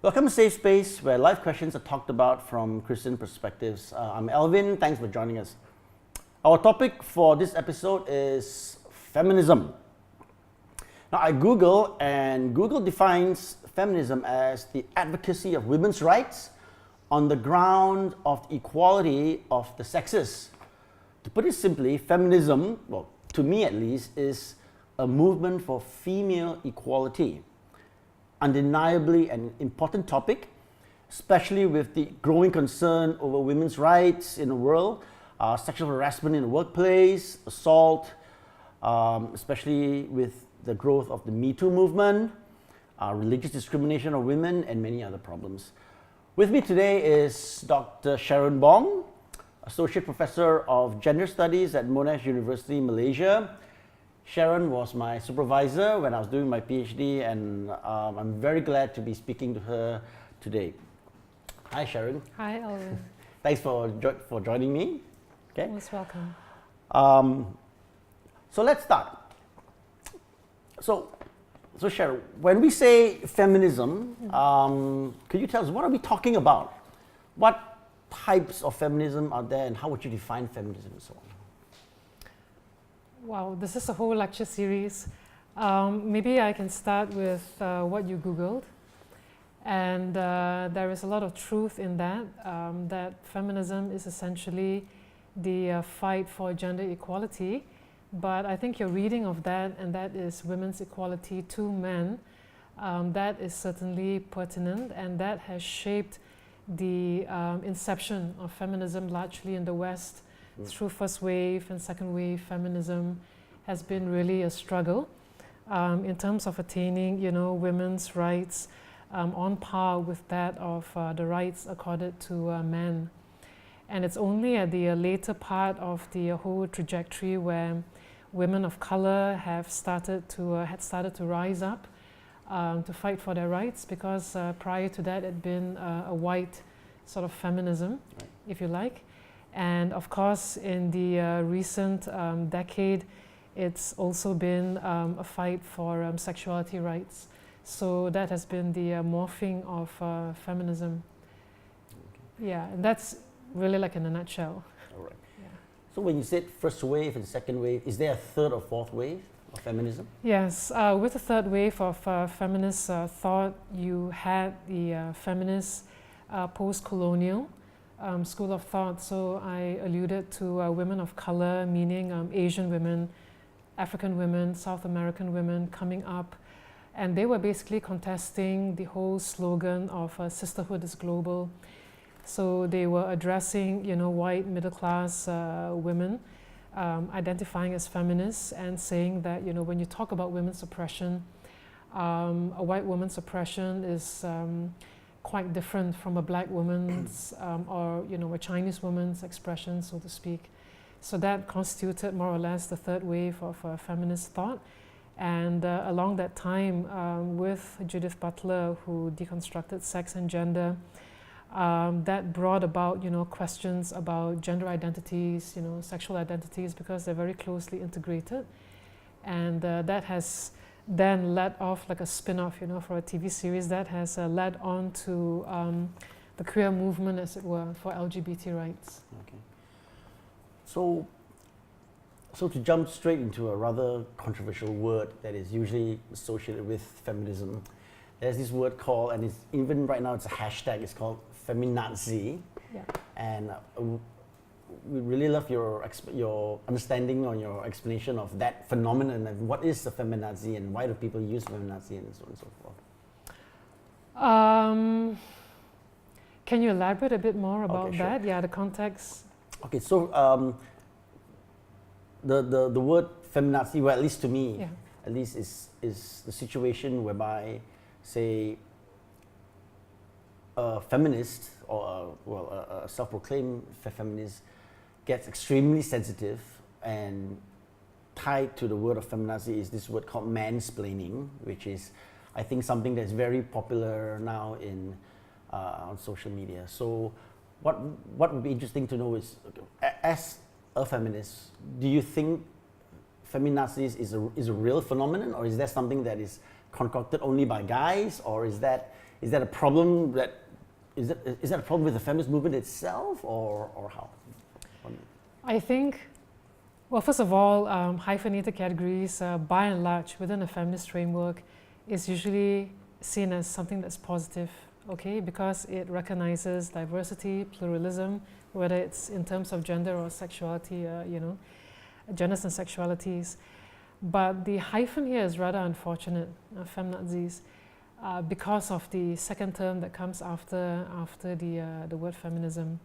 Welcome to Safe Space, where life questions are talked about from Christian perspectives. I'm Alvin, thanks for joining us. Our topic for this episode is feminism. Now I Google, and Google defines feminism as the advocacy of women's rights on the ground of equality of the sexes. To put it simply, feminism, well, to me at least, is a movement for female equality. Undeniably an important topic, especially with the growing concern over women's rights in the world, sexual harassment in the workplace, assault, especially with the growth of the Me Too movement, religious discrimination of women, and many other problems. With me today is Dr. Sharon Bong, Associate Professor of Gender Studies at Monash University, Malaysia. Sharon was my supervisor when I was doing my PhD, and I'm very glad to be speaking to her today. Hi, Sharon. Hi, Alvin. Thanks for joining me. Okay. Most welcome. So let's start. So Sharon, when we say feminism, could you tell us what are we talking about? What types of feminism are there, and how would you define feminism and so on? Wow, this is a whole lecture series. Maybe I can start with what you Googled. And there is a lot of truth in that, that feminism is essentially the fight for gender equality. But I think your reading of that, and that is women's equality to men, that is certainly pertinent, and that has shaped the inception of feminism largely in the West. Through first wave and second wave feminism has been really a struggle in terms of attaining, women's rights on par with that of the rights accorded to men. And it's only at the later part of the whole trajectory where women of color had started to rise up to fight for their rights, because prior to that it had been a white sort of feminism, if you like. And of course, in the recent decade, it's also been a fight for sexuality rights. So that has been the morphing of feminism. Okay. Yeah, and that's really like in a nutshell. All right. Yeah. So when you said first wave and second wave, is there a third or fourth wave of feminism? Yes, with the third wave of feminist thought, you had the feminist post-colonial school of thought. So I alluded to women of color, meaning Asian women, African women, South American women coming up, and they were basically contesting the whole slogan of sisterhood is global. So they were addressing, white middle class women, identifying as feminists, and saying that, when you talk about women's oppression, a white woman's oppression is quite different from a black woman's or a Chinese woman's expression, so to speak. So that constituted more or less the third wave of feminist thought. And along that time, with Judith Butler, who deconstructed sex and gender, that brought about questions about gender identities, sexual identities, because they're very closely integrated. And that has then led off like a spin-off, for a TV series that has led on to the queer movement, as it were, for LGBT rights. Okay. So to jump straight into a rather controversial word that is usually associated with feminism, there's this word called, and it's even right now it's a hashtag, it's called feminazi. Yeah. And we really love your understanding or your explanation of that phenomenon, and what is the feminazi and why do people use feminazi and so on and so forth. Can you elaborate a bit more about sure. that? Yeah, the context. Okay, so the word feminazi, well, at least to me, at least is the situation whereby, say, a feminist or a self-proclaimed feminist gets extremely sensitive, and tied to the word of feminazi is this word called mansplaining, which is, I think, something that's very popular now on social media. So what would be interesting to know is, as a feminist, do you think feminazis is a real phenomenon, or is that something that is concocted only by guys, or is that a problem that is that a problem with the feminist movement itself, or how? I think, well, first of all, hyphenated categories, by and large, within a feminist framework, is usually seen as something that's positive, okay, because it recognizes diversity, pluralism, whether it's in terms of gender or sexuality, genders and sexualities. But the hyphen here is rather unfortunate, feminazis, because of the second term that comes after the word feminism.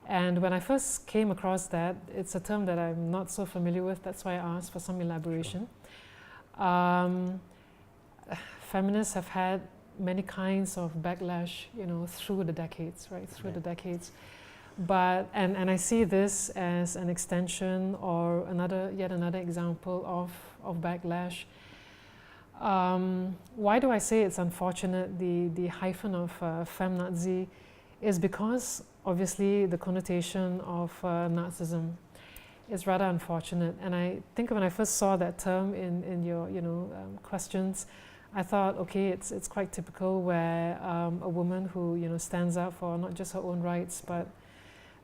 And when I first came across that, it's a term that I'm not so familiar with. That's why I asked for some elaboration. Sure. Feminists have had many kinds of backlash, through the decades, right? Through the decades. But and I see this as an extension or yet another example of backlash. Why do I say it's unfortunate? The hyphen of feminazi is because obviously the connotation of Nazism is rather unfortunate. And I think when I first saw that term in your questions, I thought, okay, it's quite typical where a woman who stands up for not just her own rights but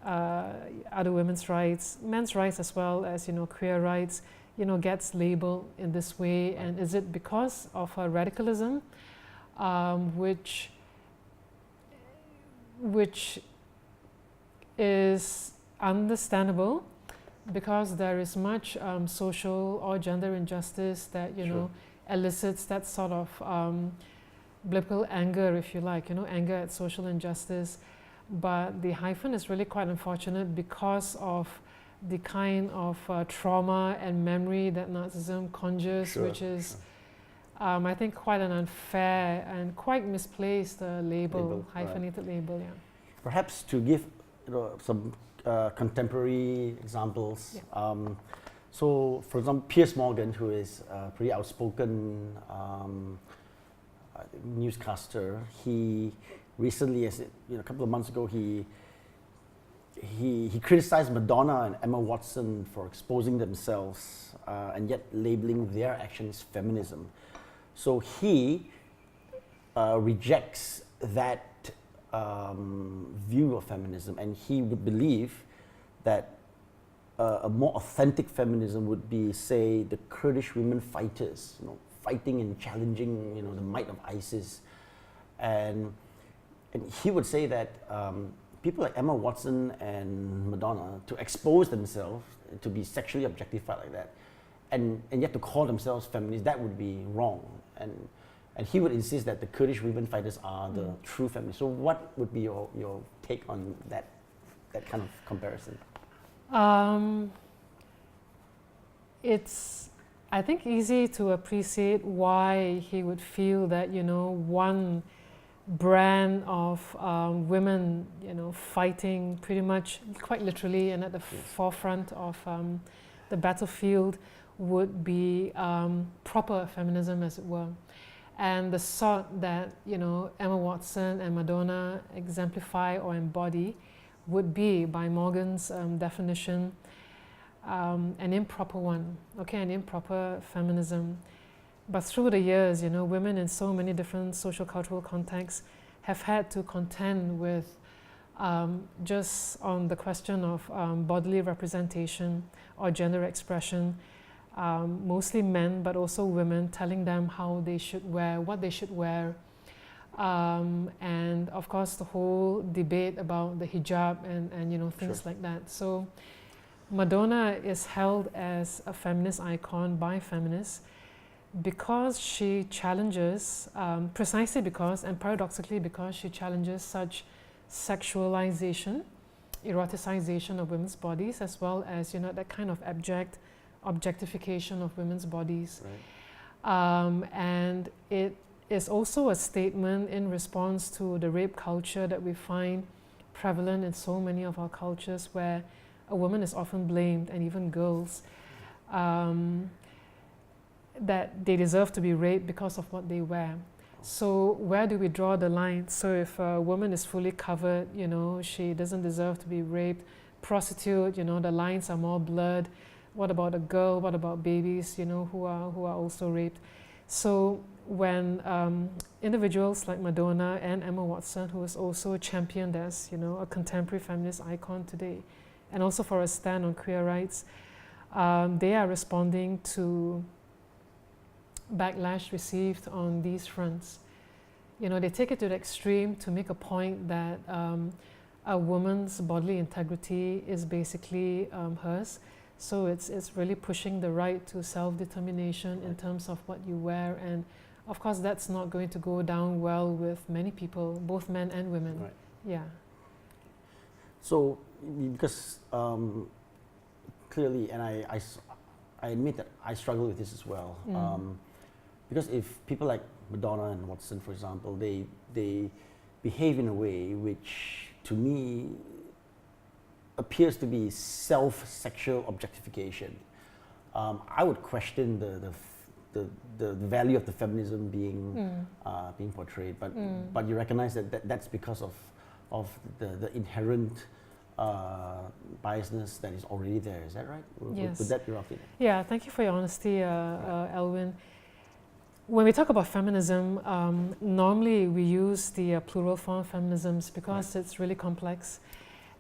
other women's rights, men's rights as well as queer rights, gets labeled in this way. And is it because of her radicalism, which is understandable, because there is much social or gender injustice that Sure. elicits that sort of biblical anger, if you like, anger at social injustice. But the hyphen is really quite unfortunate because of the kind of trauma and memory that Nazism conjures, Sure, which is, I think, quite an unfair and quite misplaced label, hyphenated label, yeah. Perhaps to give some contemporary examples. Yeah. So, for example, Piers Morgan, who is a pretty outspoken newscaster, he recently, a couple of months ago, he criticized Madonna and Emma Watson for exposing themselves and yet labeling their actions feminism. So he rejects that view of feminism, and he would believe that a more authentic feminism would be, say, the Kurdish women fighters, fighting and challenging, the might of ISIS, and he would say that people like Emma Watson and Madonna, to expose themselves to be sexually objectified like that, and yet to call themselves feminists, that would be wrong. And he would insist that the Kurdish women fighters are the true feminists. So what would be your take on that kind of comparison? It's, I think, easy to appreciate why he would feel that, one brand of women, fighting pretty much quite literally and at the forefront of the battlefield would be proper feminism, as it were. And the sort that, Emma Watson and Madonna exemplify or embody would be, by Morgan's definition, an improper one, okay, an improper feminism. But through the years, women in so many different social cultural contexts have had to contend with just on the question of bodily representation or gender expression, mostly men, but also women, telling them how they should wear, what they should wear. And of course, the whole debate about the hijab and things like that. So Madonna is held as a feminist icon by feminists because she challenges, precisely because, and paradoxically because she challenges such sexualization, eroticization of women's bodies, as well as that kind of abject objectification of women's bodies. Right. And it is also a statement in response to the rape culture that we find prevalent in so many of our cultures, where a woman is often blamed, and even girls, that they deserve to be raped because of what they wear. So where do we draw the line? So if a woman is fully covered, you know, she doesn't deserve to be raped. Prostitute, you know, the lines are more blurred. What about a girl? What about babies, you know, who are also raped? So when individuals like Madonna and Emma Watson, who is also championed as, you know, a contemporary feminist icon today, and also for a stand on queer rights, they are responding to backlash received on these fronts. You know, they take it to the extreme to make a point that a woman's bodily integrity is basically hers. So it's really pushing the right to self-determination in terms of what you wear, and of course that's not going to go down well with many people, both men and women. Right. Yeah. So, because clearly, and I admit that I struggle with this as well. Because if people like Madonna and Watson, for example, they behave in a way which, to me, appears to be self-sexual objectification, I would question the value of the feminism being being portrayed. But you recognize that that's because of the inherent biasness that is already there. Is that right? Yes. Would that be roughly? Yeah. Thank you for your honesty, Elwin. When we talk about feminism, normally we use the plural form feminisms because it's really complex.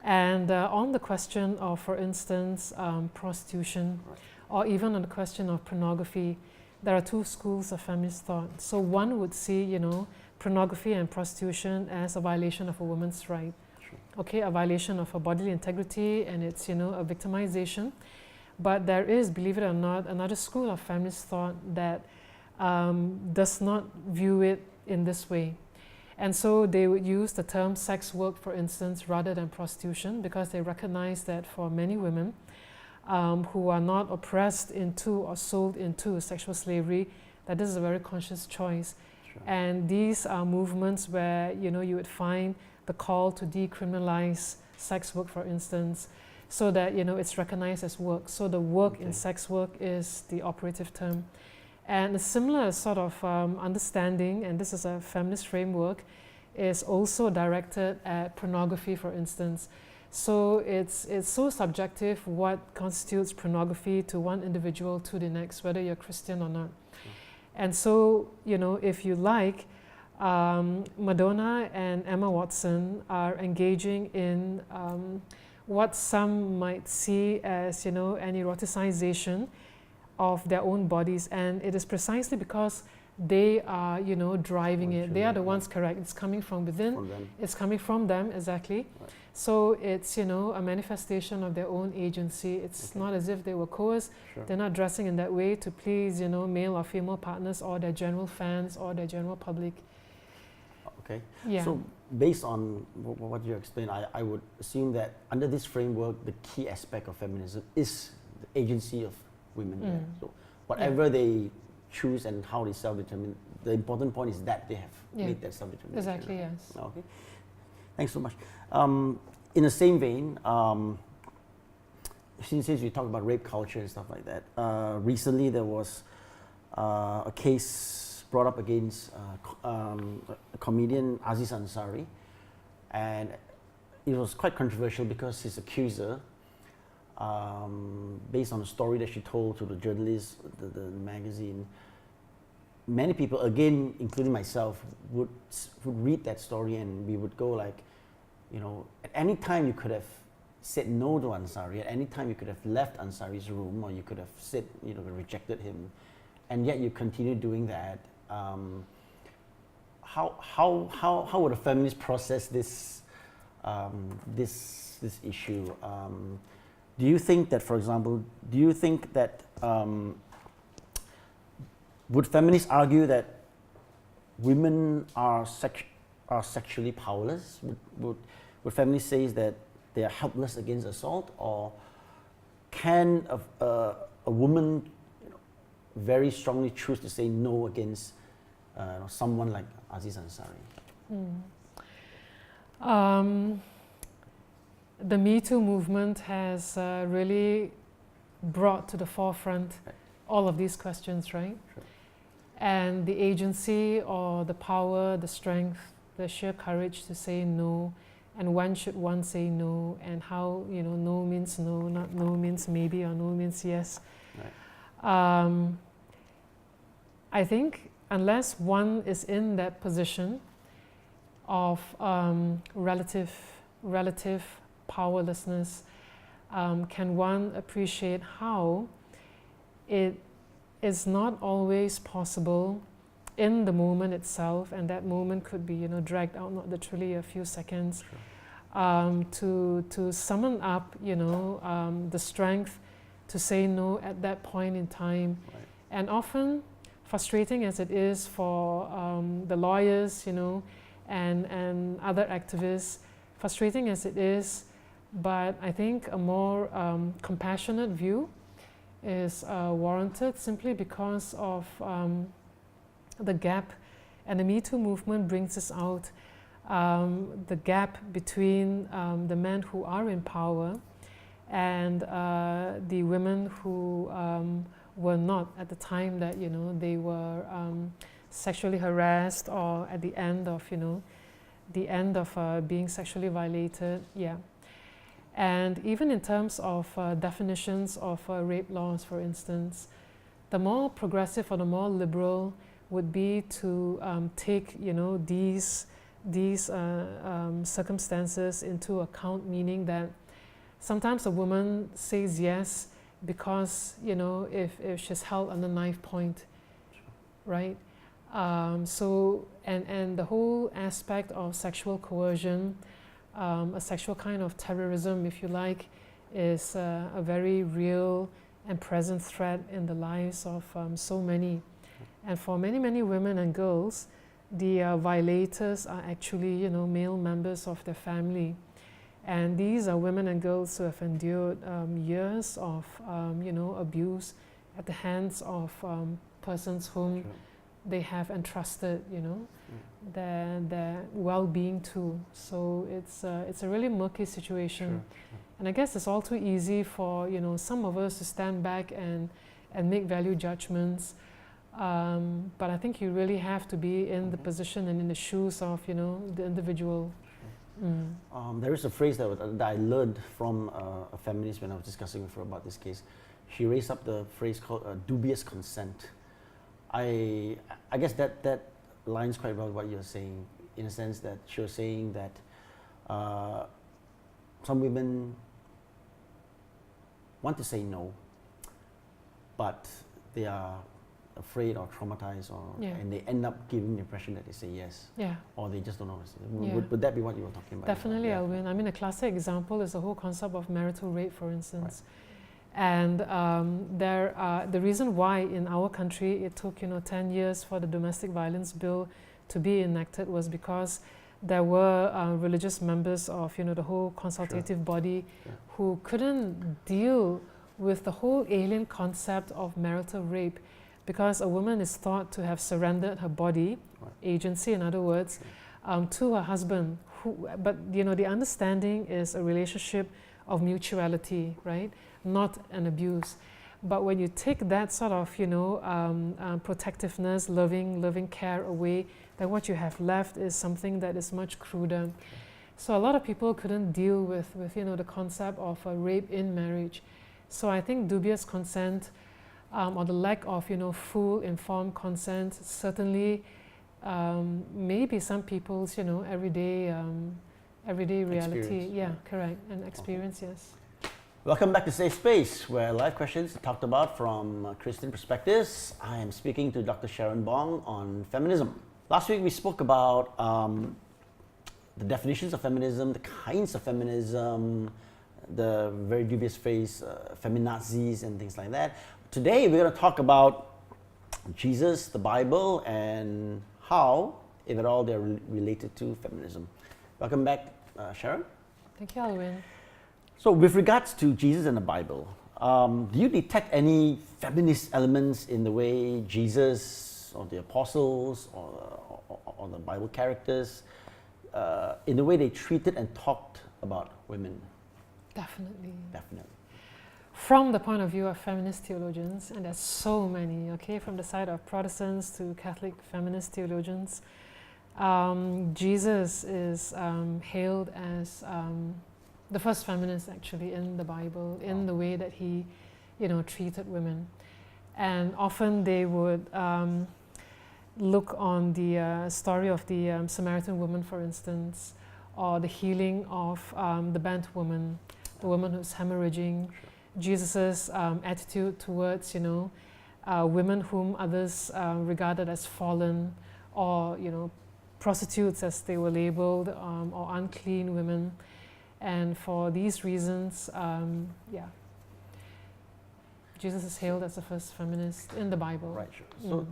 And on the question of, for instance, prostitution, or even on the question of pornography, there are two schools of feminist thought. So one would see, you know, pornography and prostitution as a violation of a woman's right. Sure. Okay, a violation of her bodily integrity, and it's, you know, a victimization. But there is, believe it or not, another school of feminist thought that does not view it in this way. And so they would use the term sex work, for instance, rather than prostitution, because they recognize that for many women who are not oppressed into or sold into sexual slavery, that this is a very conscious choice. Sure. And these are movements where, you know, you would find the call to decriminalize sex work, for instance, so that, you know, it's recognized as work. So the work in sex work is the operative term. And a similar sort of understanding, and this is a feminist framework, is also directed at pornography, for instance. So it's so subjective what constitutes pornography to one individual to the next, whether you're Christian or not. And so, you know, if you like, Madonna and Emma Watson are engaging in what some might see as, you know, an eroticization of their own bodies, and it is precisely because they are, you know, driving it. They are the ones, correct. It's coming from within. It's coming from them, exactly. Right. So it's, you know, a manifestation of their own agency. It's not as if they were coerced. Sure. They're not dressing in that way to please, you know, male or female partners or their general fans or their general public. Okay. Yeah. So based on what you explained, I would assume that under this framework, the key aspect of feminism is the agency of women. There. So whatever they choose and how they self-determine, the important point is that they have made that self-determination. Exactly, yes. Okay. Thanks so much. In the same vein, since we talk about rape culture and stuff like that, recently there was a case brought up against a comedian, Aziz Ansari, and it was quite controversial because his accuser, based on a story that she told to the journalist, the magazine, many people, again, including myself, would read that story and we would go like, you know, at any time you could have said no to Ansari, at any time you could have left Ansari's room, or you could have said, you know, rejected him, and yet you continue doing that. How would a feminist process this this issue? Do you think that, for example, would feminists argue that women are sexually powerless? Would feminists say that they are helpless against assault, or can a woman, you know, very strongly choose to say no against someone like Aziz Ansari? The Me Too movement has really brought to the forefront all of these questions, right? Sure. And the agency or the power, the strength, the sheer courage to say no, and when should one say no, and how, no means no, not no means maybe, or no means yes. Right. I think unless one is in that position of relative powerlessness, can one appreciate how it is not always possible in the moment itself, and that moment could be dragged out, not literally a few seconds. Sure. To summon up the strength to say no at that point in time. Right. And often, frustrating as it is for the lawyers and other activists, frustrating as it is, but I think a more compassionate view is warranted, simply because of the gap, and the Me Too movement brings this out, the gap between the men who are in power and the women who were not at the time that they were sexually harassed, or at the end of being sexually violated. Yeah. And even in terms of definitions of rape laws, for instance, the more progressive or the more liberal would be to take these circumstances into account, meaning that sometimes a woman says yes because if she's held under knife point, right? So and the whole aspect of sexual coercion, a sexual kind of terrorism, if you like, is a very real and present threat in the lives of so many. And for many, many women and girls, the violators are actually, male members of their family. And these are women and girls who have endured years of, abuse at the hands of persons whom Sure. they have entrusted, their well-being to. So it's a really murky situation. Sure. And I guess it's all too easy for some of us to stand back and make value judgments. But I think you really have to be in the position and in the shoes of the individual. There is a phrase that I learned from a feminist when I was discussing with her about this case. She raised up the phrase called dubious consent. I guess that lines quite well with what you're saying, in a sense that she was saying that some women want to say no, but they are afraid or traumatized, and they end up giving the impression that they say yes, or they just don't know. Would that be what you were talking about? Definitely, Alvin. I mean, a classic example is the whole concept of marital rape, for instance. Right. And the reason why in our country it took 10 years for the domestic violence bill to be enacted was because there were religious members of the whole consultative body who couldn't deal with the whole alien concept of marital rape, because a woman is thought to have surrendered her body, agency in other words, to her husband. But the understanding is a relationship of mutuality, right? Not an abuse. But when you take that sort of protectiveness, loving care away, then what you have left is something that is much cruder. So a lot of people couldn't deal with the concept of rape in marriage. So I think dubious consent, or the lack of full informed consent, certainly maybe some people's everyday reality. Experience. Yeah, correct, and experience. Yes. Welcome back to Safe Space, where life questions are talked about from Christian perspectives. I am speaking to Dr. Sharon Bong on feminism. Last week we spoke about the definitions of feminism, the kinds of feminism, the very dubious phrase feminazis and things like that. Today we're going to talk about Jesus, the Bible, and how, if at all, they're related to feminism. Welcome back, Sharon. Thank you, Alwyn. So with regards to Jesus and the Bible, Do you detect any feminist elements in the way Jesus or the apostles or the Bible characters, in the way they treated and talked about women? Definitely. Definitely. From the point of view of feminist theologians, and there's so many, okay, from the side of Protestants to Catholic feminist theologians, Jesus is hailed as the first feminist actually in the Bible, in the way that he, treated women. And often they would look on the story of the Samaritan woman, for instance, or the healing of the bent woman, the woman who's hemorrhaging. Jesus's attitude towards, women whom others regarded as fallen, or prostitutes as they were labeled, or unclean women. And for these reasons, Jesus is hailed as the first feminist in the Bible. Right. Sure.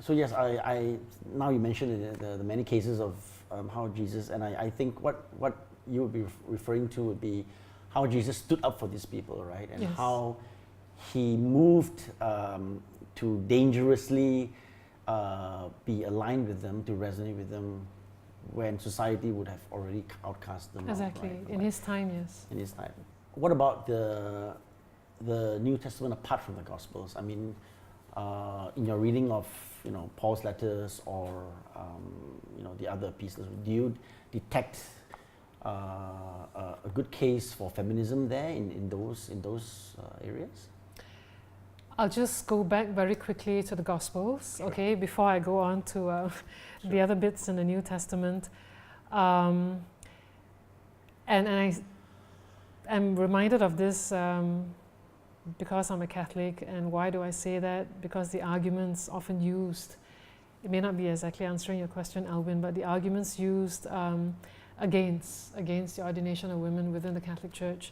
So yes, I now you mentioned the many cases of how Jesus, and I think what you would be referring to would be how Jesus stood up for these people, right? And yes. how he moved to dangerously be aligned with them, to resonate with them, when society would have already outcast them. Exactly. Out, right? In his time, yes. In his time. What about the New Testament apart from the Gospels? I mean, in your reading of Paul's letters or the other pieces, do you detect a good case for feminism there in those areas? I'll just go back very quickly to the Gospels, Sure. okay, before I go on to Sure. the other bits in the New Testament. And I'm reminded of this because I'm a Catholic. And why do I say that? Because the arguments often used, it may not be exactly answering your question, Alvin, but the arguments used against the ordination of women within the Catholic Church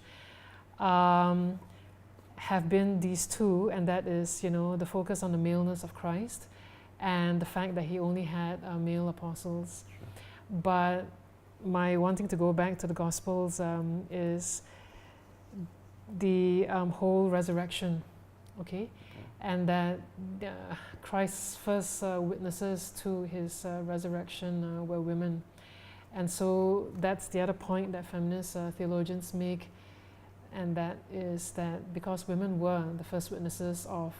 have been these two, and that is, the focus on the maleness of Christ and the fact that he only had male apostles. Sure. But my wanting to go back to the Gospels is the whole resurrection, okay? And that Christ's first witnesses to his resurrection were women. And so that's the other point that feminist theologians make, and that is that because women were the first witnesses of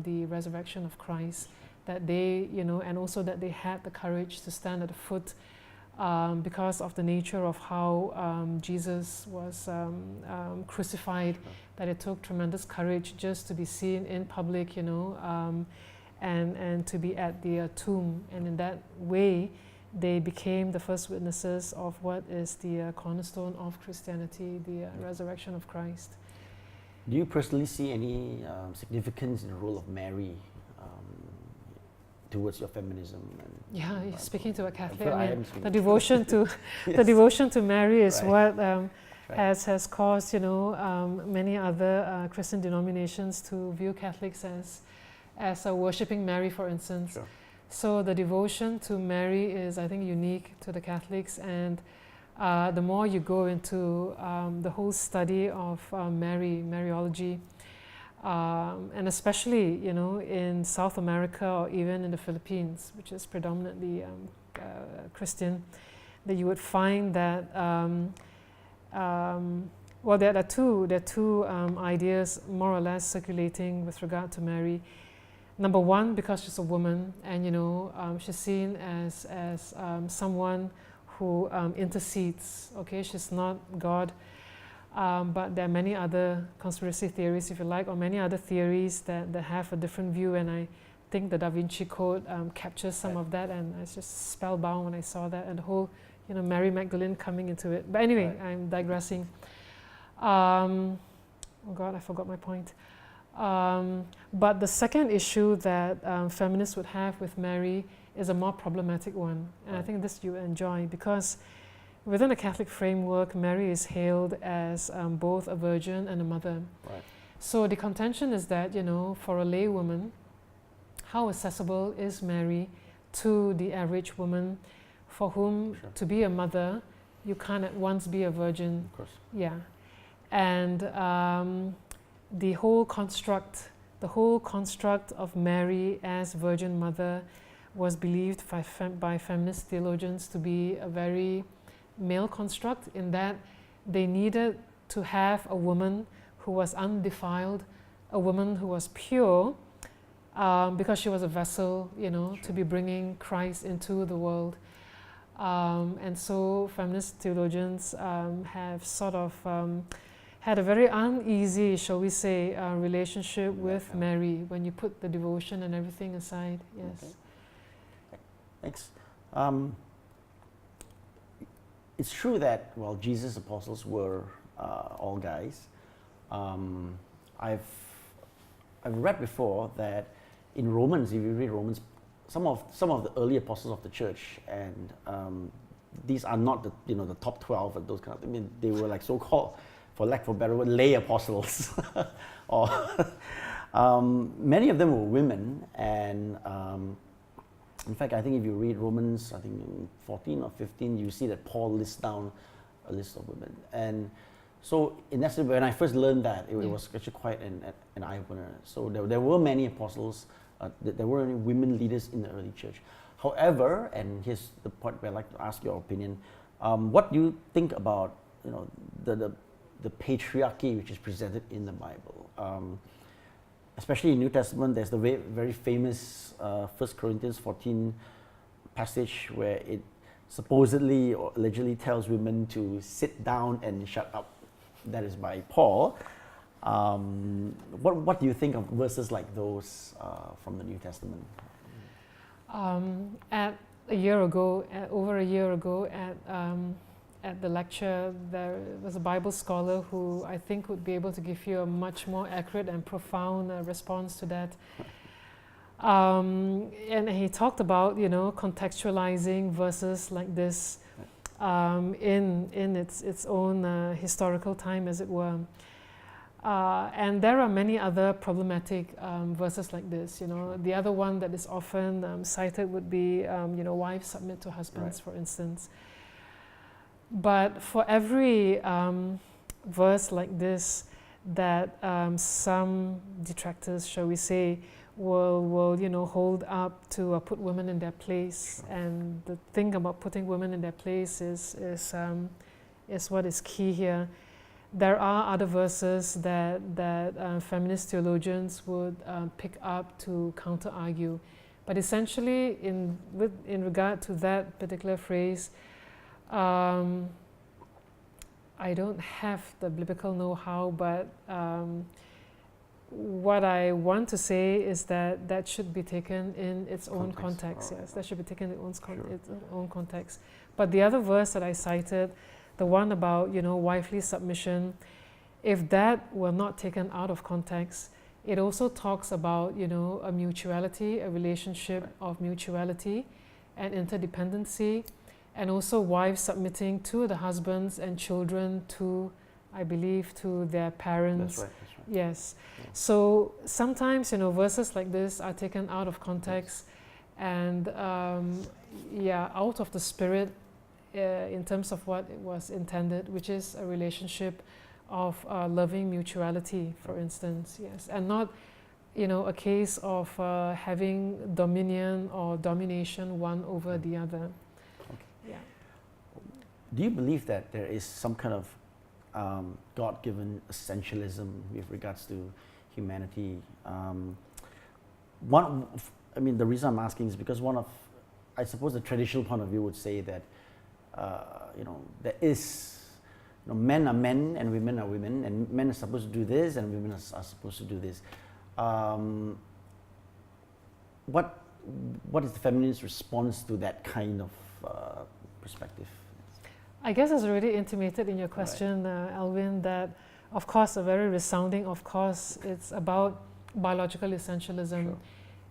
the resurrection of Christ, that they, and also that they had the courage to stand at the foot because of the nature of how Jesus was crucified, that it took tremendous courage just to be seen in public, and to be at the tomb. And in that way, they became the first witnesses of what is the cornerstone of Christianity, the resurrection of Christ. Do you personally see any significance in the role of Mary towards your feminism? Yeah, you're speaking to a Catholic. I am the devotion to yes. the devotion to Mary is Right. what has caused many other Christian denominations to view Catholics as worshipping Mary, for instance. Sure. So the devotion to Mary is, I think, unique to the Catholics, and the more you go into the whole study of Mariology, and especially, in South America or even in the Philippines, which is predominantly Christian, that you would find that, there are two ideas more or less circulating with regard to Mary. Number one, because she's a woman, and she's seen as someone who intercedes. Okay, she's not God, but there are many other conspiracy theories, if you like, or many other theories that have a different view. And I think the Da Vinci Code captures some of that, and I was just spellbound when I saw that, and the whole, Mary Magdalene coming into it. But anyway, Right. I'm digressing. Oh God, I forgot my point. But the second issue that feminists would have with Mary is a more problematic one. And I think this you enjoy, because within a Catholic framework, Mary is hailed as both a virgin and a mother. Right. So the contention is that, for a lay woman, how accessible is Mary to the average woman for whom Sure. to be a mother, you can't at once be a virgin. Of course. Yeah. And the whole construct of Mary as Virgin Mother was believed by feminist theologians to be a very male construct, in that they needed to have a woman who was undefiled, a woman who was pure, because she was a vessel, to be bringing Christ into the world. And so feminist theologians have sort of had a very uneasy, shall we say, relationship with Mary when you put the devotion and everything aside. Yes. Okay. Thanks. It's true that, well, Jesus' apostles were all guys. I've read before that in Romans, if you read Romans, some of the early apostles of the church, and these are not the top 12 and those kind of. I mean, they were like so-called, for lack of a better word, lay apostles, or many of them were women, and in fact, I think if you read Romans, I think in 14 or 15, you see that Paul lists down a list of women. And so, in essence, when I first learned that, it was actually quite an eye-opener. So there were many apostles, there were many women leaders in the early church. However, and here's the point where I'd like to ask your opinion, what do you think about the patriarchy which is presented in the Bible? Especially in New Testament, there's the very famous 1 Corinthians 14 passage where it supposedly or allegedly tells women to sit down and shut up. That is by Paul. What do you think of verses like those from the New Testament? Over a year ago, at the lecture, there was a Bible scholar who I think would be able to give you a much more accurate and profound response to that. And he talked about, contextualizing verses like this in its own historical time, as it were. And there are many other problematic verses like this. The other one that is often cited would be, wives submit to husbands, for instance. But for every verse like this that some detractors, shall we say, will hold up to put women in their place, and the thing about putting women in their place is what is key here. There are other verses that feminist theologians would pick up to counter-argue, but essentially, in regard to that particular phrase, I don't have the biblical know-how, but what I want to say is that should be taken in its own context. Yes, that should be taken in its own context. But the other verse that I cited, the one about wifely submission, if that were not taken out of context, it also talks about a mutuality, a relationship of mutuality and interdependency, and also wives submitting to the husbands and children to, I believe, to their parents. That's right. Yes. Yeah. So sometimes, verses like this are taken out of context, and out of the spirit in terms of what it was intended, which is a relationship of loving mutuality, for instance. Yes, and not, a case of having dominion or domination one over the other. Yeah. Do you believe that there is some kind of God-given essentialism with regards to humanity? The reason I'm asking is because I suppose the traditional point of view would say that, there is, men are men and women are women, and men are supposed to do this and women are supposed to do this. What is the feminist response to that kind of perspective? I guess it's already intimated in your question, Alvin, that of course a very resounding of course it's about biological essentialism. Sure.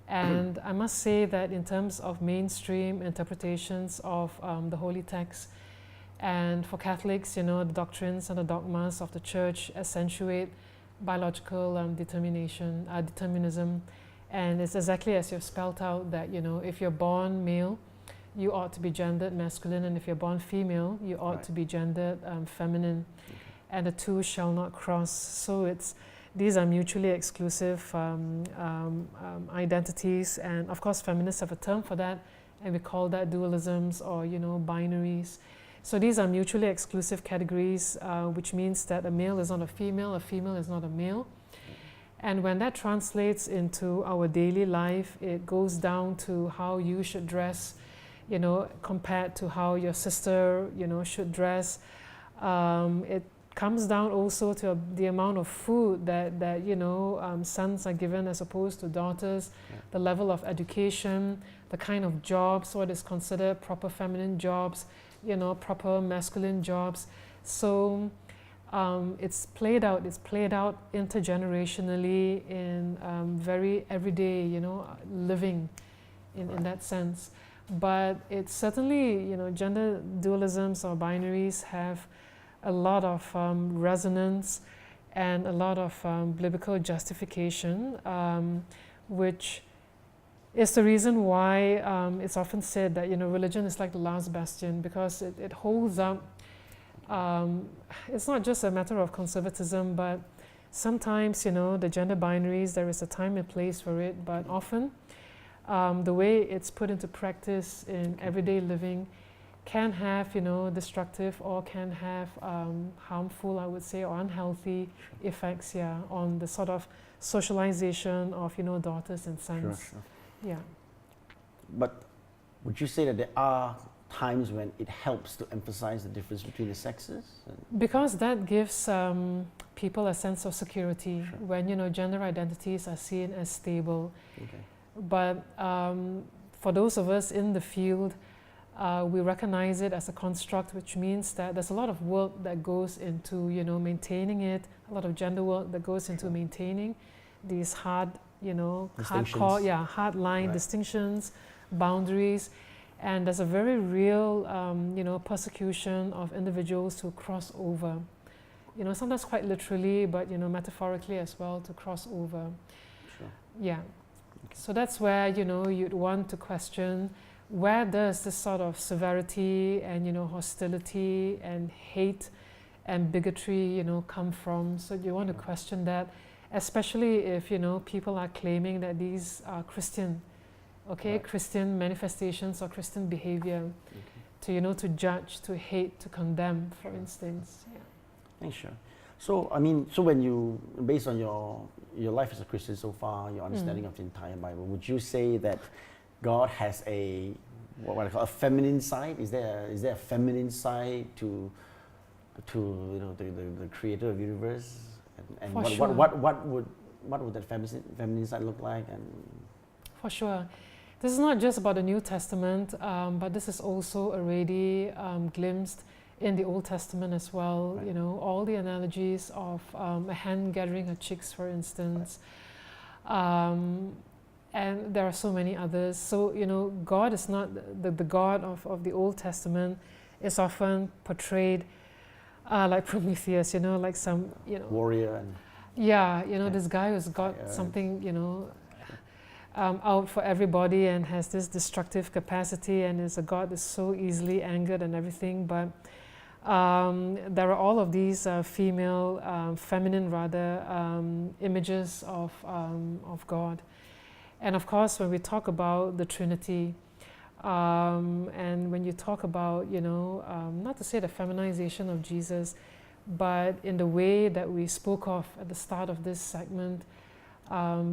And I must say that in terms of mainstream interpretations of the holy text, and for Catholics, the doctrines and the dogmas of the Church accentuate biological determinism, and it's exactly as you've spelled out that if you're born male, you ought to be gendered masculine, and if you're born female, you ought to be gendered feminine, and the two shall not cross. So these are mutually exclusive identities, and of course feminists have a term for that, and we call that dualisms or binaries. So these are mutually exclusive categories, which means that a male is not a female is not a male. And when that translates into our daily life, it goes down to how you should dress, compared to how your sister, should dress. It comes down also to the amount of food that sons are given as opposed to daughters, the level of education, the kind of jobs, what is considered proper feminine jobs, proper masculine jobs. So it's played out intergenerationally in very everyday, living in that sense. But it's certainly, gender dualisms or binaries have a lot of resonance and a lot of biblical justification, which is the reason why it's often said that religion is like the last bastion, because it holds up. It's not just a matter of conservatism, but sometimes the gender binaries, there is a time and place for it, but often the way it's put into practice in everyday living can have destructive or can have harmful, I would say, or unhealthy effects on the sort of socialization of daughters and sons. Sure. Yeah. But would you say that there are times when it helps to emphasize the difference between the sexes? Because that gives people a sense of security when gender identities are seen as stable. Okay. But for those of us in the field, we recognize it as a construct, which means that there's a lot of work that goes into maintaining it, a lot of gender work that goes into maintaining these hard line distinctions, boundaries, and there's a very real persecution of individuals who cross over, sometimes quite literally, but metaphorically as well, to cross over. Sure. Yeah. Okay. So that's where you'd want to question, where does this sort of severity and hostility and hate and bigotry come from? So you want to question that, especially if people are claiming that these are Christian, Christian manifestations or Christian behavior, to judge, to hate, to condemn, for instance. Yeah. Thanks, sure. So when you, based on your life as a Christian so far, your understanding of the entire Bible, would you say that God has what I call a feminine side? Is there a feminine side to the creator of the universe? And what would that feminine side look like? And for sure, this is not just about the New Testament, but this is also already glimpsed in the Old Testament as well. Right. All the analogies of a hen gathering her chicks, for instance. And there are so many others. So, God is not the God of the Old Testament is often portrayed like Prometheus, like some, warrior and this guy who's got something, out for everybody and has this destructive capacity and is a God that's so easily angered and everything. But there are all of these feminine images of God. And of course, when we talk about the Trinity, and when you talk about, not to say the feminization of Jesus, but in the way that we spoke of at the start of this segment,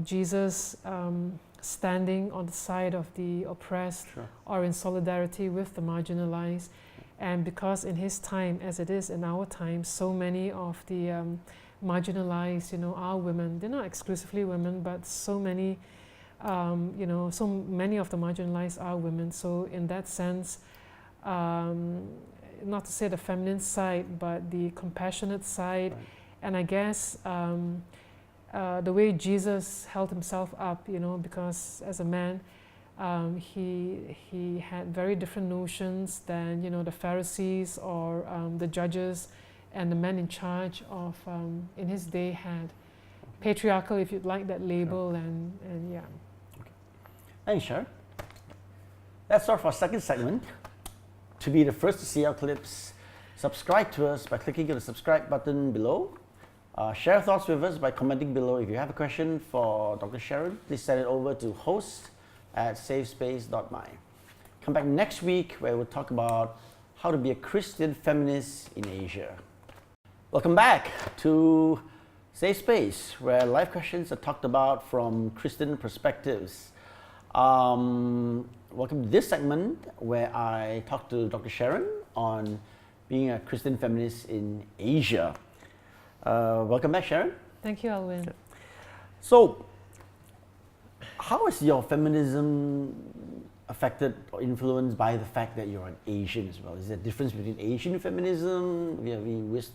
Jesus standing on the side of the oppressed, or in solidarity with the marginalized. And because in his time, as it is in our time, so many of the marginalized, are women. They're not exclusively women, but so many so many of the marginalized are women. So in that sense, not to say the feminine side, but the compassionate side. Right. And I guess the way Jesus held himself up, because as a man, he had very different notions than, the Pharisees or the judges and the men in charge of, in his day had. Patriarchal, if you'd like that label, and yeah. Thanks, Sharon. That's all for our second segment. To be the first to see our clips, subscribe to us by clicking on the subscribe button below. Share your thoughts with us by commenting below. If you have a question for Dr. Sharon, please send it over to host@safespace.my. Come back next week where we'll talk about how to be a Christian feminist in Asia. Welcome back to Safe Space, where life questions are talked about from Christian perspectives. Welcome to this segment where I talk to Dr. Sharon on being a Christian feminist in Asia. Welcome back, Sharon. Thank you, Alvin. So, how is your feminism affected or influenced by the fact that you're an Asian as well? Is there a difference between Asian feminism,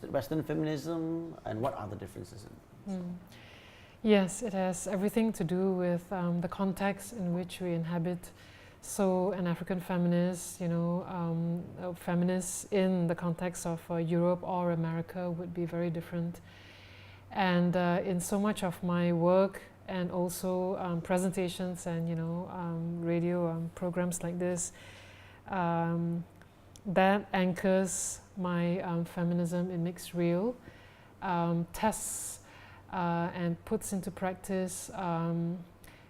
Western feminism, and what are the differences? Yes, it has everything to do with the context in which we inhabit. So an African feminist, feminists in the context of Europe or America would be very different. And in so much of my work and also presentations and radio programs like this, that anchors my feminism. It makes real, tests and puts into practice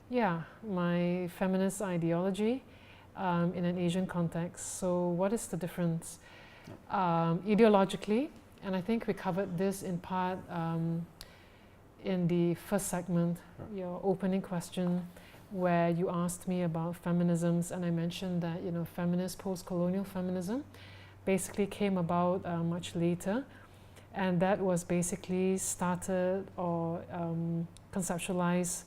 my feminist ideology in an Asian context. So what is the difference? Ideologically, and I think we covered this in part in the first segment, your opening question, where you asked me about feminisms, and I mentioned that feminist post-colonial feminism basically came about much later, and that was basically started or conceptualized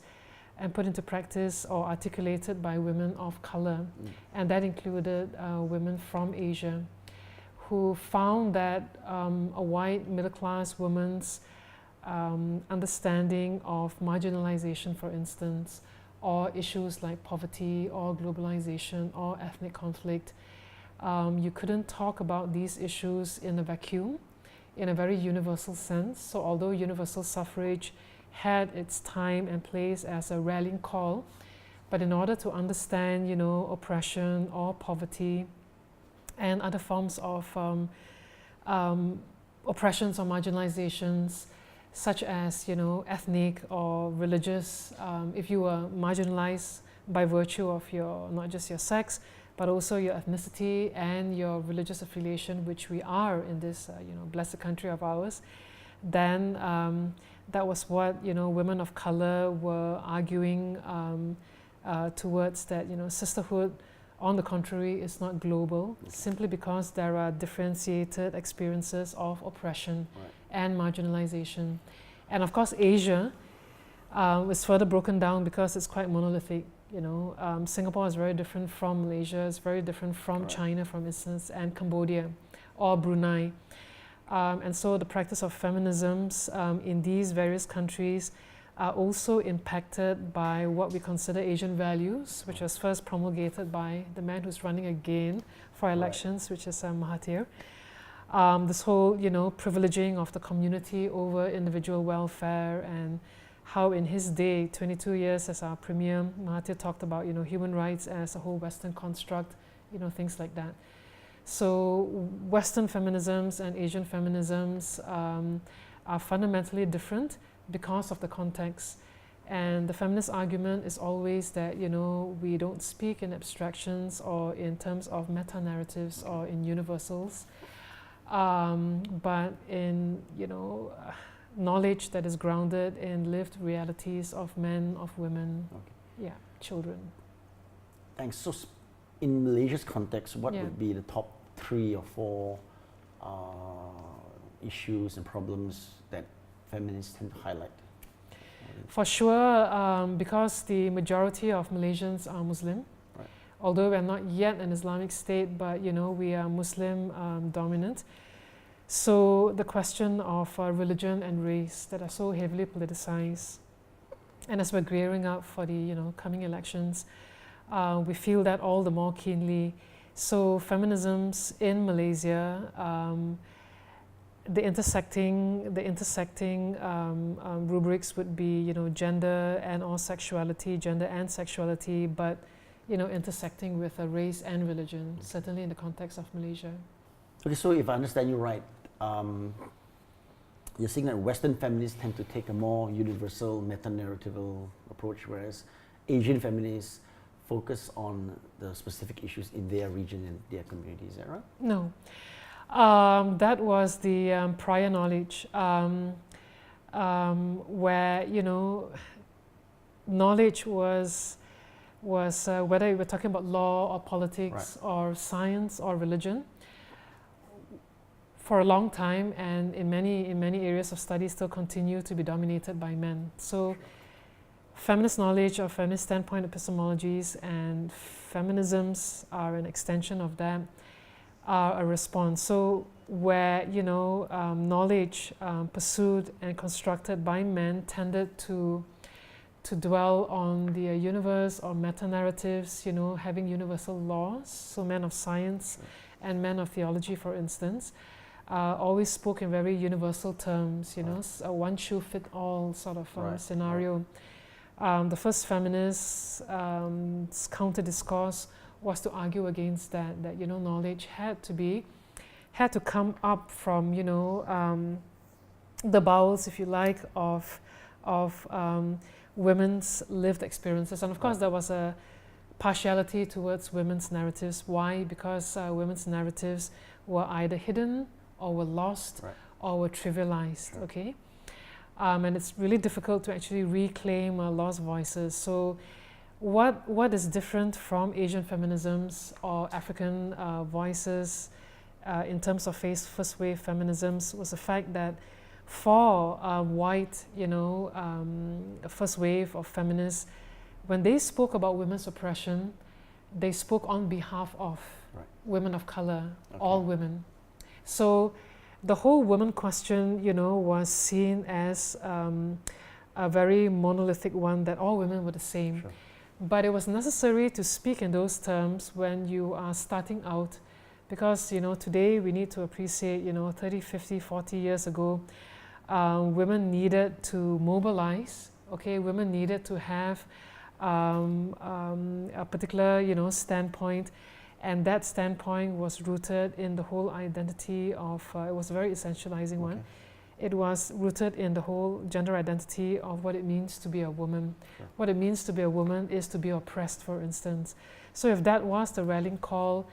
and put into practice or articulated by women of color. And that included women from Asia who found that a white middle-class woman's understanding of marginalization, for instance, or issues like poverty or globalization or ethnic conflict, you couldn't talk about these issues in a vacuum, in a very universal sense. So although universal suffrage had its time and place as a rallying call, but in order to understand, oppression or poverty and other forms of oppressions or marginalizations, such as, ethnic or religious, if you were marginalized by virtue of not just your sex, but also your ethnicity and your religious affiliation, which we are in this, blessed country of ours, then that was what women of color were arguing towards, that sisterhood, on the contrary, is not global, simply because there are differentiated experiences of oppression and marginalization. And of course, Asia is further broken down because it's quite monolithic. Singapore is very different from Malaysia, it's very different from China, for instance, and Cambodia or Brunei. And so the practice of feminisms in these various countries are also impacted by what we consider Asian values, which was first promulgated by the man who's running again for elections, which is Mahathir. This whole, privileging of the community over individual welfare, and how in his day, 22 years as our premier, Mahathir talked about, human rights as a whole Western construct, things like that. So Western feminisms and Asian feminisms are fundamentally different because of the context. And the feminist argument is always that, we don't speak in abstractions or in terms of meta-narratives or in universals, but in, knowledge that is grounded in lived realities of men, of women, children. Thanks. So in Malaysia's context, what would be the top 3 or 4 issues and problems that feminists tend to highlight? For sure, because the majority of Malaysians are Muslim, although we're not yet an Islamic state, but we are Muslim dominant. So the question of religion and race that are so heavily politicized, and as we're gearing up for the coming elections, we feel that all the more keenly. So feminisms in Malaysia, the intersecting rubrics would be gender and or sexuality, gender and sexuality, but intersecting with race and religion, certainly in the context of Malaysia. Okay, so if I understand you right, you're saying that Western feminists tend to take a more universal, meta-narratival approach, whereas Asian feminists focus on the specific issues in their region and their community. Is that right? No. That was the prior knowledge, where, you know, knowledge was whether you were talking about law or politics or science or religion, for a long time, and in many areas of study still continue to be dominated by men. So feminist knowledge or feminist standpoint epistemologies and feminisms are an extension of that, are a response. So where, you know, knowledge pursued and constructed by men tended to dwell on the universe or meta-narratives, you know, having universal laws. So men of science and men of theology, for instance, always spoke in very universal terms, you know, a one-shoe-fit-all sort of scenario. The first feminists' counter-discourse was to argue against that, you know, knowledge had to come up from, you know, the bowels, if you like, of women's lived experiences. And of course, there was a partiality towards women's narratives. Why? Because women's narratives were either hidden or were lost or were trivialized, okay? And it's really difficult to actually reclaim lost voices. So what is different from Asian feminisms or African voices in terms of first wave feminisms was the fact that for white, you know, first wave of feminists, when they spoke about women's oppression, they spoke on behalf of women of color, all women. So the whole woman question, you know, was seen as a very monolithic one, that all women were the same. Sure. But it was necessary to speak in those terms when you are starting out, because, you know, today we need to appreciate, you know, 30, 50, 40 years ago, women needed to mobilize, okay? Women needed to have a particular, you know, standpoint, and that standpoint was rooted in the whole identity of, it was a very essentializing one. It was rooted in the whole gender identity of what it means to be a woman. Sure. What it means to be a woman is to be oppressed, for instance. So if that was the rallying call,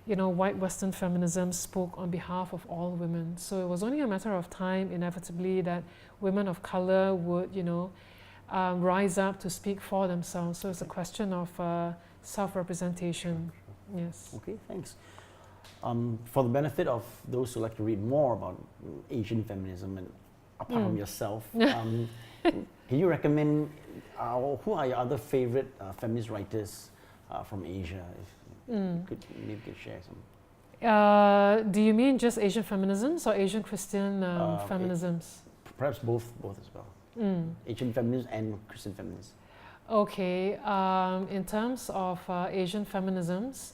you know, white Western feminism spoke on behalf of all women. So it was only a matter of time, inevitably, that women of color would, you know, rise up to speak for themselves. So it's a question of self-representation. Sure. Yes. Okay, thanks. For the benefit of those who like to read more about Asian feminism, and apart from yourself, can you recommend, who are your other favorite feminist writers from Asia? If you could maybe share some. Do you mean just Asian feminisms or Asian Christian feminisms? Perhaps both as well. Asian feminism and Christian feminism. Okay, in terms of Asian feminisms,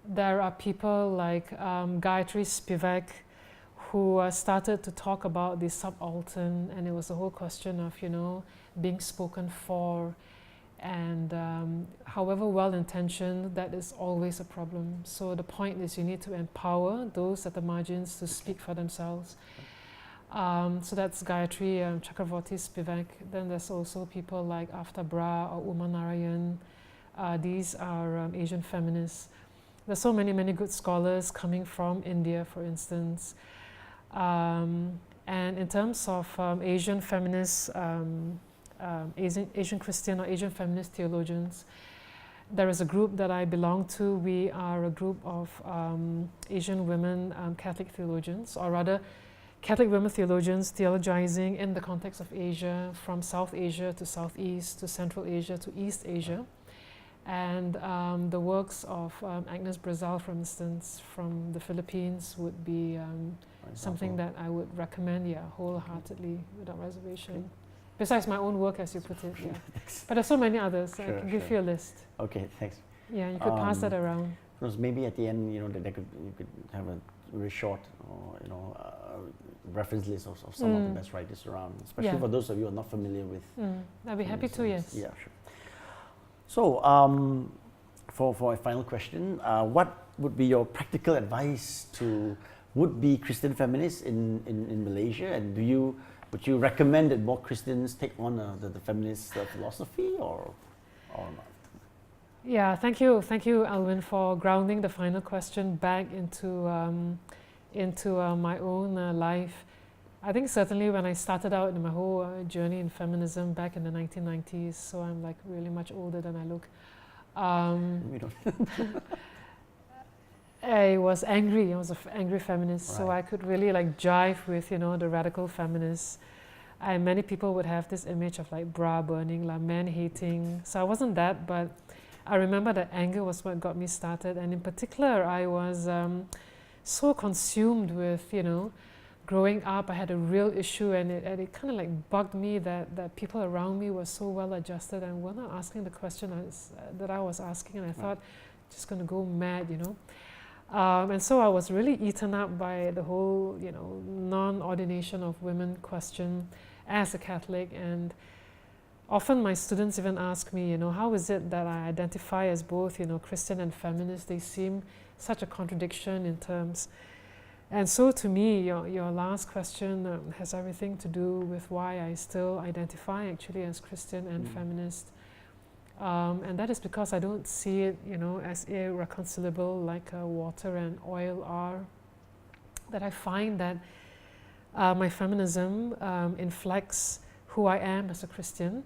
there are people like Gayatri Spivak, who started to talk about the subaltern, and it was the whole question of, you know, being spoken for, and however well-intentioned, that is always a problem. So the point is, you need to empower those at the margins to speak for themselves. So that's Gayatri Chakravorty Spivak. Then there's also people like Afta Bra or Uma Narayan. These are Asian feminists. There's so many good scholars coming from India, for instance. And in terms of Asian feminists, Asian Christian or Asian feminist theologians, there is a group that I belong to. We are a group of Asian women Catholic theologians, or rather Catholic women theologians theologizing in the context of Asia, from South Asia to Southeast to Central Asia to East Asia. And the works of Agnes Brazal, for instance, from the Philippines would be something that I would recommend, wholeheartedly, without reservation. Okay. Besides my own work, as you put it, But there's so many others. I can give you a list. Okay, thanks. Yeah, you could pass that around. Because maybe at the end, you know, you could have a very short, or you know, reference list of some of the best writers around, especially for those of you who are not familiar with. I'd be happy to. Yes. Yeah, sure. So, for a final question, what would be your practical advice to would-be Christian feminists in Malaysia, and would you recommend that more Christians take on the feminist philosophy or not? Yeah, thank you, Alvin, for grounding the final question back into my own life. I think certainly when I started out in my whole journey in feminism back in the 1990s, so I'm like really much older than I look. We don't. I was angry. I was an angry feminist, Right. so I could really like jive with the radical feminists. And many people would have this image of like bra burning, like man hating. So I wasn't that, but I remember that anger was what got me started. And in particular, I was so consumed with growing up. I had a real issue, and it kind of like bugged me that people around me were so well adjusted and were not asking the question that I was asking, and I thought, just going to go mad, and so I was really eaten up by the whole, non-ordination of women question as a Catholic. And often my students even ask me, how is it that I identify as both, Christian and feminist? They seem such a contradiction in terms. And so to me, your last question has everything to do with why I still identify actually as Christian and feminist. And that is because I don't see it, as irreconcilable like water and oil are. That I find that my feminism inflects who I am as a Christian,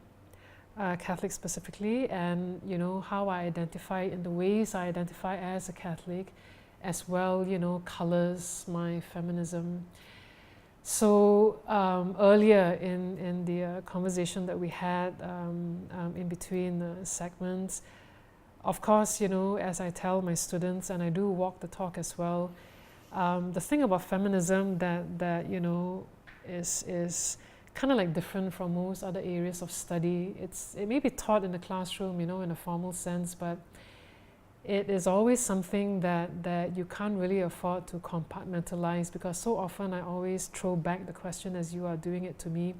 Catholic specifically, and how I identify in the ways I identify as a Catholic, as well, colors my feminism. So earlier in the conversation that we had in between the segments, of course, as I tell my students, and I do walk the talk as well, the thing about feminism that is kind of like different from most other areas of study. It may be taught in the classroom, in a formal sense, but it is always something that you can't really afford to compartmentalize, because so often I always throw back the question, as you are doing it to me,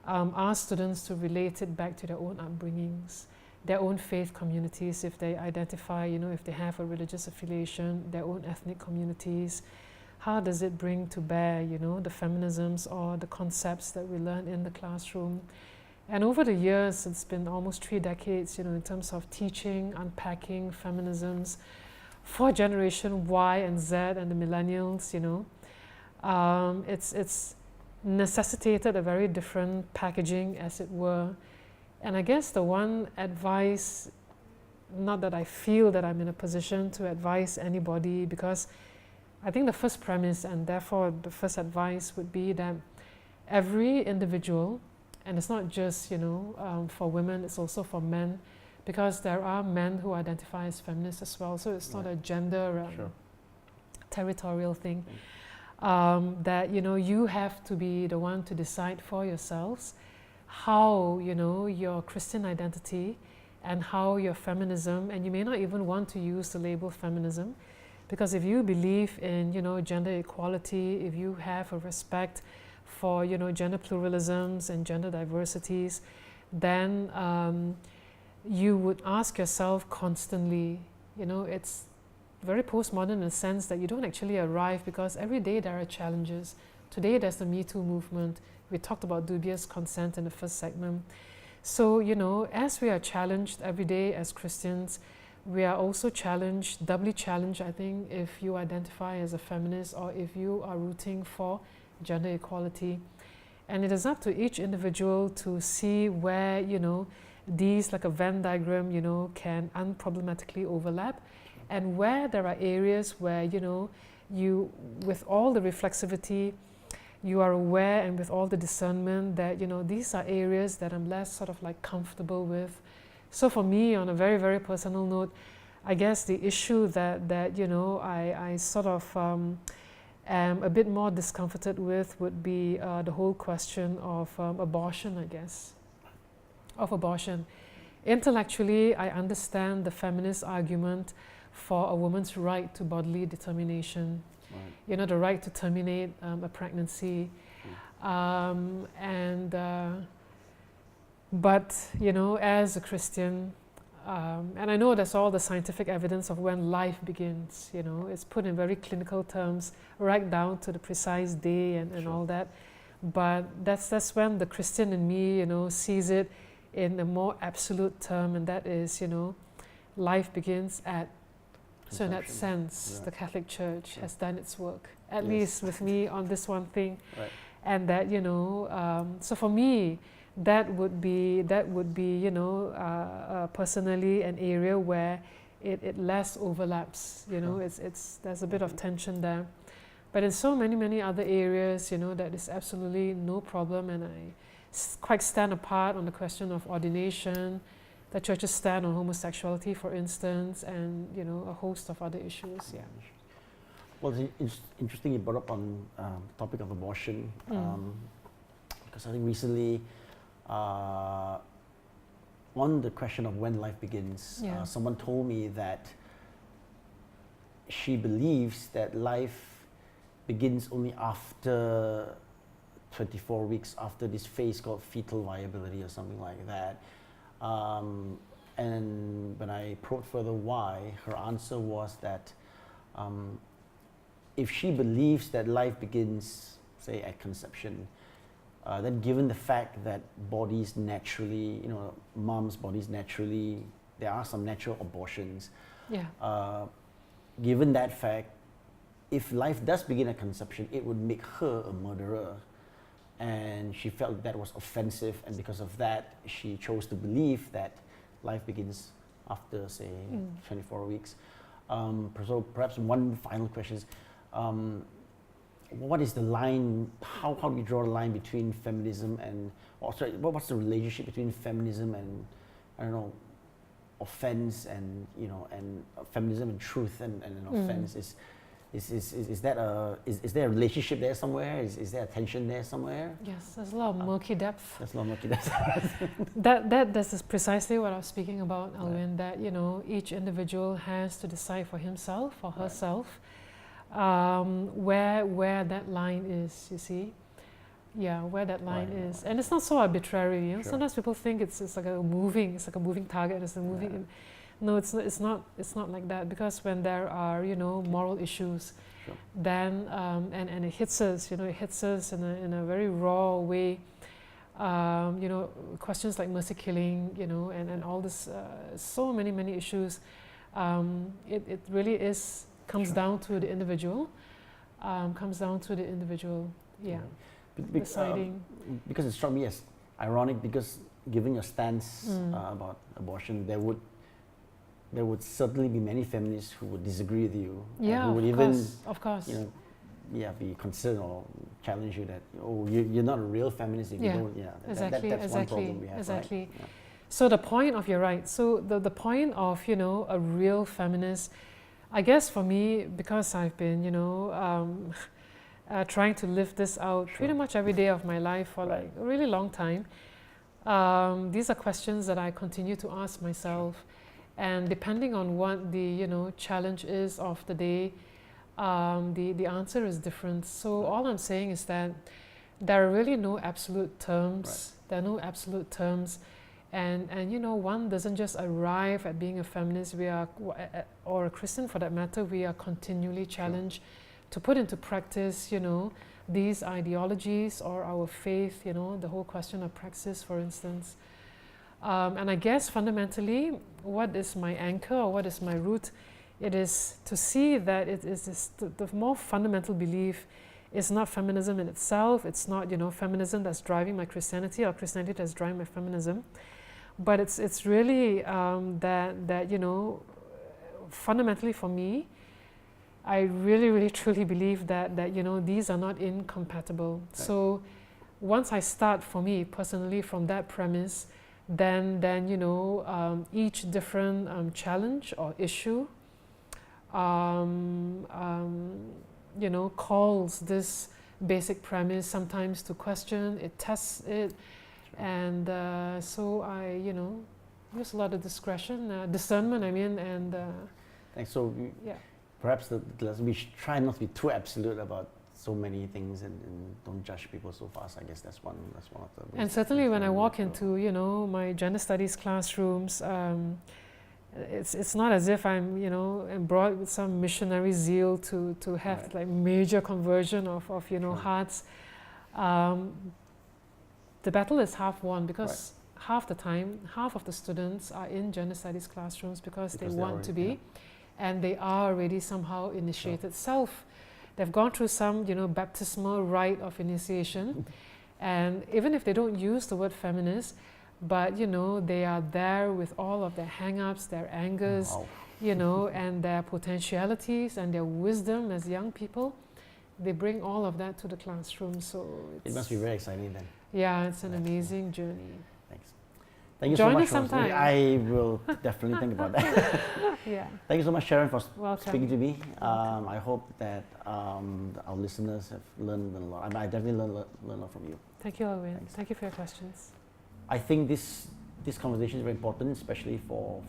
ask students to relate it back to their own upbringings, their own faith communities, if they identify, if they have a religious affiliation, their own ethnic communities. How does it bring to bear, the feminisms or the concepts that we learn in the classroom? And over the years, it's been almost 3 decades, in terms of teaching, unpacking feminisms for Generation Y and Z and the millennials, it's necessitated a very different packaging, as it were. And I guess the one advice, not that I feel that I'm in a position to advise anybody, because I think the first premise, and therefore the first advice, would be that every individual, and it's not just, for women, it's also for men, because there are men who identify as feminists as well. So it's not a gender territorial thing. That, you have to be the one to decide for yourselves how, your Christian identity and how your feminism, and you may not even want to use the label feminism, because if you believe in, gender equality, if you have a respect for gender pluralisms and gender diversities, then you would ask yourself constantly, it's very postmodern in the sense that you don't actually arrive, because every day there are challenges. Today there's the Me Too movement. We talked about dubious consent in the first segment. So, as we are challenged every day as Christians, we are also challenged, doubly challenged, I think, if you identify as a feminist or if you are rooting for gender equality. And it is up to each individual to see where, these, like a Venn diagram, can unproblematically overlap, and where there are areas where, you, with all the reflexivity, you are aware, and with all the discernment that, these are areas that I'm less sort of like comfortable with. So for me, on a very, very personal note, I guess the issue that I sort of am a bit more discomforted with would be the whole question of abortion, I guess, of abortion. Intellectually, I understand the feminist argument for a woman's right to bodily determination, the right to terminate a pregnancy. But, as a Christian, And I know there's all the scientific evidence of when life begins, you know, it's put in very clinical terms, right down to the precise day and all that. But that's when the Christian in me, you know, sees it in a more absolute term, and that is, you know, life begins at. So in that sense, the Catholic Church has done its work, at least with me on this one thing. Right. And that, you know, so for me, that would be, you know, personally an area where it less overlaps, you know, there's a bit of tension there. But in so many other areas, you know, that is absolutely no problem, and I quite stand apart on the question of ordination, the churches stand on homosexuality, for instance, and, you know, a host of other issues, yeah. Well, it's interesting you brought up on the topic of abortion, because I think recently, on the question of when life begins, someone told me that she believes that life begins only after 24 weeks, after this phase called fetal viability or something like that. And when I probed further why, her answer was that if she believes that life begins, say, at conception, then given the fact that bodies naturally, you know, moms' bodies naturally, there are some natural abortions. Given that fact, if life does begin at conception, it would make her a murderer. And she felt that was offensive, and because of that, she chose to believe that life begins after, say, 24 weeks. So perhaps one final question is, what is the line, how do you draw the line between feminism and, what's the relationship between feminism and, I don't know, offense and, you know, and feminism and truth and an offense? Is there a relationship there somewhere? Is there a tension there somewhere? Yes, there's a lot of murky depth. There's a lot of murky depth. This is precisely what I was speaking about, Alvin, that, you know, each individual has to decide for himself or herself where that line is, you see. Yeah, where that line is. And it's not so arbitrary, you know. Sometimes people think it's like a moving target, it's a moving. No, it's not like that, because when there are, you know, moral issues, then and it hits us, you know, it hits us in a very raw way. You know, questions like mercy killing, you know, and all this, so many issues. It really comes down to the individual. Deciding. Because it struck me as ironic, because given your stance about abortion, there would certainly be many feminists who would disagree with you. Yeah, who would of course. You know, be concerned or challenge you that, oh, you're not a real feminist if you don't. That's one problem we have. Exactly. Right? Yeah. So the point of, you're right. So the point of, you know, a real feminist, I guess for me, because I've been, you know, trying to live this out pretty much every day of my life for like a really long time. These are questions that I continue to ask myself. And depending on what the, you know, challenge is of the day, the answer is different. So all I'm saying is that there are really no absolute terms. There are no absolute terms. And you know, one doesn't just arrive at being a feminist, or a Christian for that matter. We are continually challenged to put into practice, you know, these ideologies or our faith, you know, the whole question of praxis, for instance. And I guess fundamentally, what is my anchor or what is my root? It is to see that it is the more fundamental belief is not feminism in itself. It's not, you know, feminism that's driving my Christianity or Christianity that's driving my feminism. But it's really that, you know, fundamentally for me, I really truly believe that you know, these are not incompatible. Right. So once I start, for me personally, from that premise, then you know, each different challenge or issue, you know, calls this basic premise sometimes to question. It tests it, and so I, you know, use a lot of discretion, discernment. I mean, and. Thanks. So perhaps we should try not to be too absolute about so many things, and don't judge people so fast. I guess that's one of the. And certainly when I walk into, you know, my gender studies classrooms, it's not as if I'm, embroiled with some missionary zeal to have Right. like major conversion of Sure. hearts. The battle is half won because half the time, half of the students are in gender studies classrooms because they Because they're want already- to be, and they are already somehow initiated self. They've gone through some, baptismal rite of initiation, and even if they don't use the word feminist, but they are there with all of their hang-ups, their angers, Wow. and their potentialities and their wisdom as young people. They bring all of that to the classroom, so It must be very exciting then. yeah, it's an Right. amazing journey. Thanks. Thank you Join so much us for sometime. I will definitely think about that. Yeah, Thank you so much, Sharon, for welcome. speaking to me. Welcome. I hope that our listeners have learned a lot. I definitely learned a lot from you. Thank you, Alwyn. Thanks. Thank you for your questions. I think this conversation is very important, especially for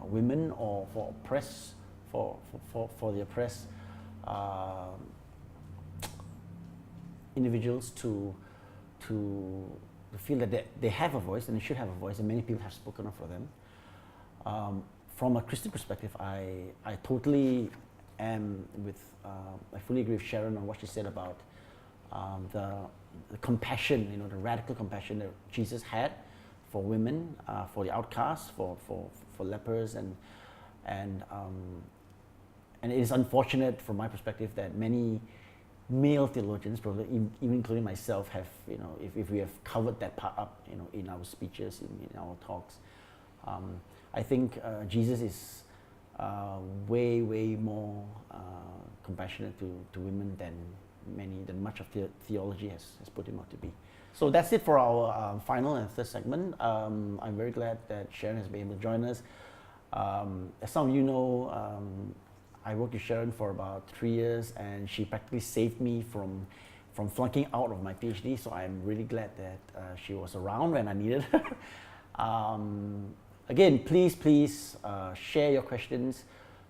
women or for oppressed, for the oppressed individuals to feel that they have a voice and they should have a voice, and many people have spoken up for them. From a Christian perspective, I totally am with, I fully agree with Sharon on what she said about the compassion, the radical compassion that Jesus had for women, for the outcasts, for lepers, and it is unfortunate from my perspective that many male theologians, probably even including myself, have, if we have covered that part up, in our speeches, in our talks. I think Jesus is way more compassionate to women than much of theology has put him out to be. So that's it for our final and third segment. I'm very glad that Sharon has been able to join us. As some of you know, I worked with Sharon for about 3 years, and she practically saved me from flunking out of my PhD. So I'm really glad that she was around when I needed her. Again, please share your questions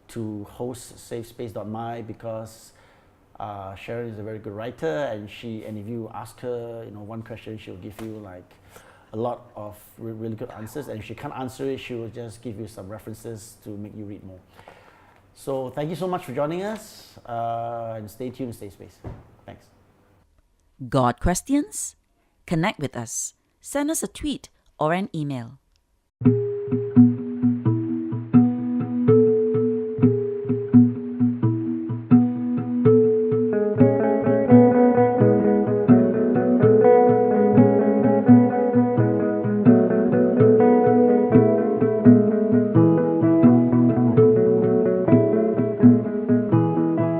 to host@safespace.my, because Sharon is a very good writer, and if you ask her, one question, she'll give you like a lot of really good answers, and if she can't answer it, she will just give you some references to make you read more. So thank you so much for joining us, and stay tuned, stay space. Thanks. Got questions? Connect with us. Send us a tweet or an email.